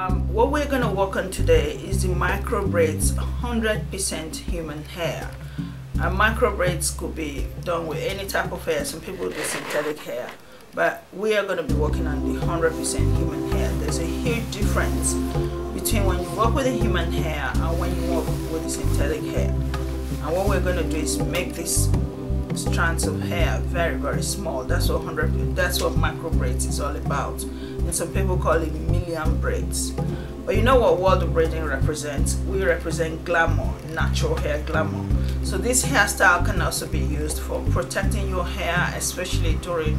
What we're going to work on today is the micro braids 100% human hair. And micro braids could be done with any type of hair. Some people do synthetic hair, but we are going to be working on the 100% human hair. There's a huge difference between when you work with the human hair and when you work with the synthetic hair. And what we're going to do is make these strands of hair very, very small. That's what micro braids is all about. And some people call it million braids. But you know what world of braiding represents? We represent glamour, natural hair glamour. So this hairstyle can also be used for protecting your hair, especially during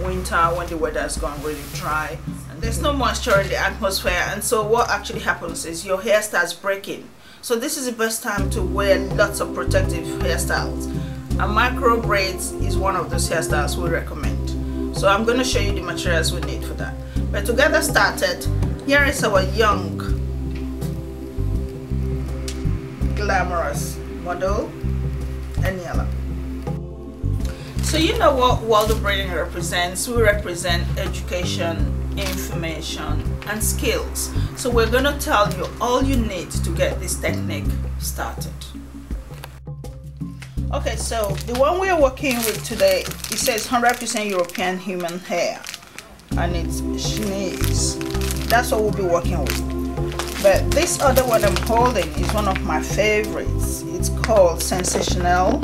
winter when the weather has gone really dry and there's no moisture in the atmosphere. And so what actually happens is your hair starts breaking. So this is the best time to wear lots of protective hairstyles. And micro braids is one of those hairstyles we recommend. So I'm going to show you the materials we need for that. But to get us started, here is our young, glamorous model, Aniela. So you know what world of braiding represents? We represent education, information, and skills. So we're going to tell you all you need to get this technique started. Okay, so the one we are working with today, it says 100% European human hair, and it's Chinese. That's what we'll be working with. But this other one I'm holding is one of my favorites. It's called Sensational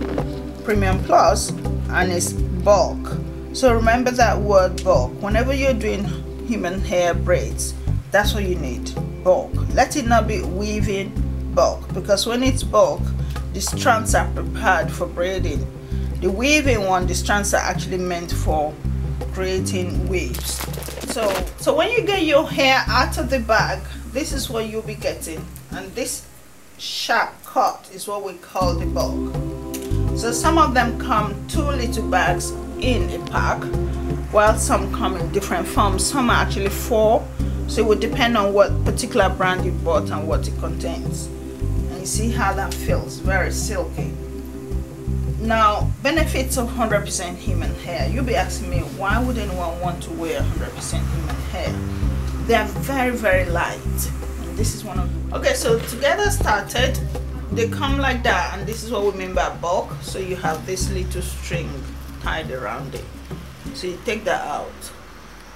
Premium Plus, and it's bulk. So remember that word bulk. Whenever you're doing human hair braids, that's what you need, bulk. Let it not be weaving bulk, because when it's bulk, the strands are prepared for braiding. The weaving one, the strands are actually meant for creating waves. So when you get your hair out of the bag, this is what you'll be getting, and this sharp cut is what we call the bulk. So some of them come 2 little bags in a pack, while some come in different forms. Some are actually 4, so it would depend on what particular brand you bought and what it contains. And you see how that feels, very silky. Now, benefits of 100% human hair. You'll be asking me, why would anyone want to wear 100% human hair? They are very, very light, and this is one of them. Okay, so to get us started, they come like that, and this is what we mean by bulk. So you have this little string tied around it, so you take that out.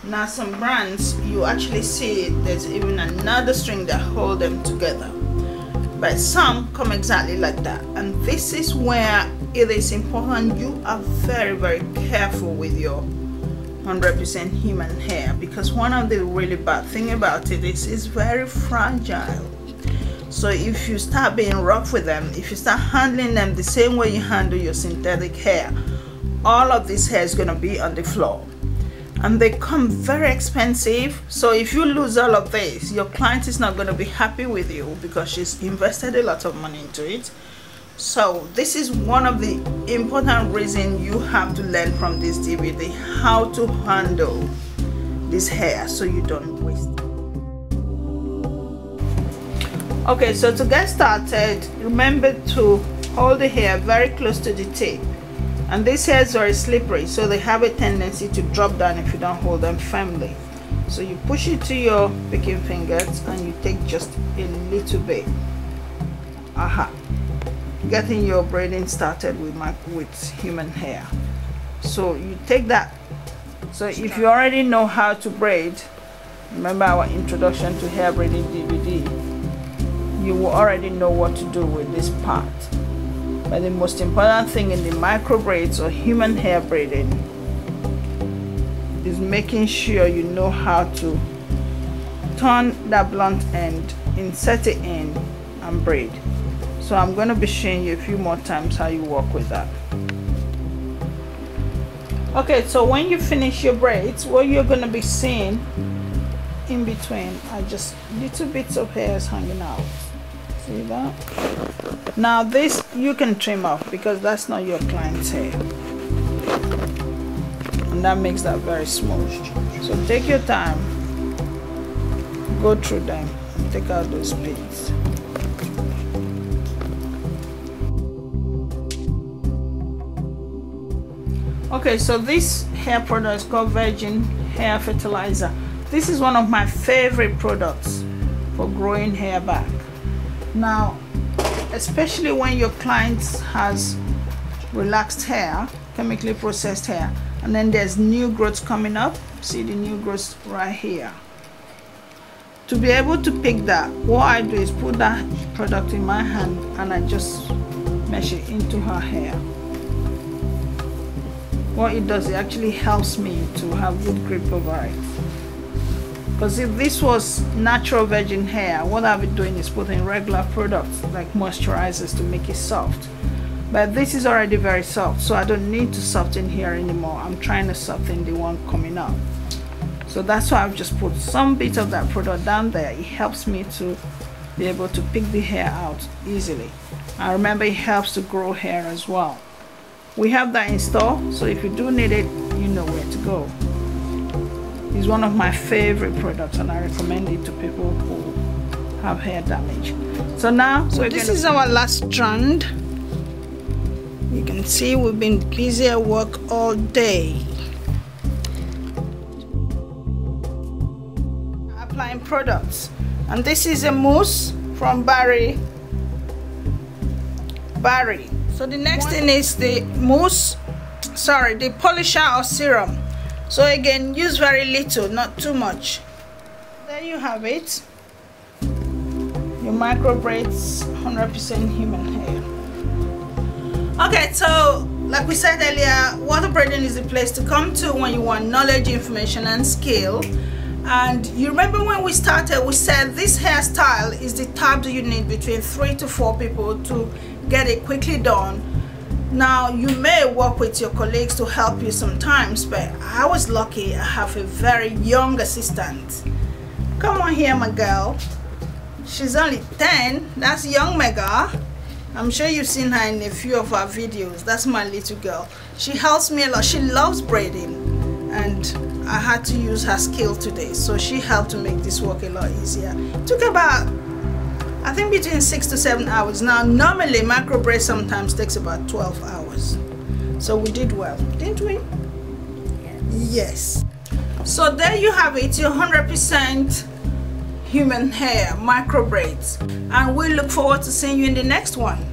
Now some brands, you actually see there's even another string that hold them together, but some come exactly like that. And this is where it is important you are very, very careful with your 100% human hair, because one of the really bad thing about it is it's very fragile. So if you start being rough with them, if you start handling them the same way you handle your synthetic hair, all of this hair is going to be on the floor, and they come very expensive. So if you lose all of this, your client is not going to be happy with you, because she's invested a lot of money into it. So this is one of the important reasons you have to learn from this DVD, how to handle this hair so you don't waste it. Okay, so to get started, remember to hold the hair very close to the tip. And these hairs are very slippery, so they have a tendency to drop down if you don't hold them firmly. So you push it to your picking fingers and you take just a little bit. Aha! Getting your braiding started with human hair. So you take that. So if you already know how to braid, remember our introduction to hair braiding DVD, you will already know what to do with this part. But the most important thing in the micro braids or human hair braiding is making sure you know how to turn that blunt end, insert it in, and braid. So I'm going to be showing you a few more times how you work with that. Okay, so when you finish your braids, what you're going to be seeing in between are just little bits of hairs hanging out. See that? Now this you can trim off, because that's not your client's hair, and that makes that very smooth. So take your time, go through them, and take out those bits. Okay, so this hair product is called virgin hair fertilizer. This is one of my favorite products for growing hair back. Now, especially when your client has relaxed hair, chemically processed hair, and then there's new growth coming up. See the new growth right here. To be able to pick that, what I do is put that product in my hand and I just mesh it into her hair. What it does, it actually helps me to have good grip over it. Because if this was natural virgin hair, what I'll be doing is putting regular products like moisturizers to make it soft. But this is already very soft, so I don't need to soften here anymore. I'm trying to soften the one coming up. So that's why I've just put some bit of that product down there. It helps me to be able to pick the hair out easily. And remember, it helps to grow hair as well. We have that in store, so if you do need it, you know where to go. It's one of my favorite products and I recommend it to people who have hair damage. So now, this is our last strand. You can see we've been busy at work all day. Applying products, and this is a mousse from Barry. So the next thing is the mousse, the polisher or serum. So again, use very little, not too much. There you have it, your Micro Braids 100% human hair. Okay, so like we said earlier, World of Braiding is the place to come to when you want knowledge, information and skill. And you remember when we started, we said this hairstyle is the type that you need between 3 to 4 people to get it quickly done. Now, you may work with your colleagues to help you sometimes, but I was lucky I have a very young assistant. Come on here, my girl. She's only 10. That's young Mega. I'm sure you've seen her in a few of our videos. That's my little girl. She helps me a lot. She loves braiding, and I had to use her skill today, so she helped to make this work a lot easier. It took about, I think, between 6 to 7 hours. Now, normally micro braid sometimes takes about 12 hours. So we did well, didn't we? Yes. So there you have it, your 100% human hair micro braids. And we look forward to seeing you in the next one.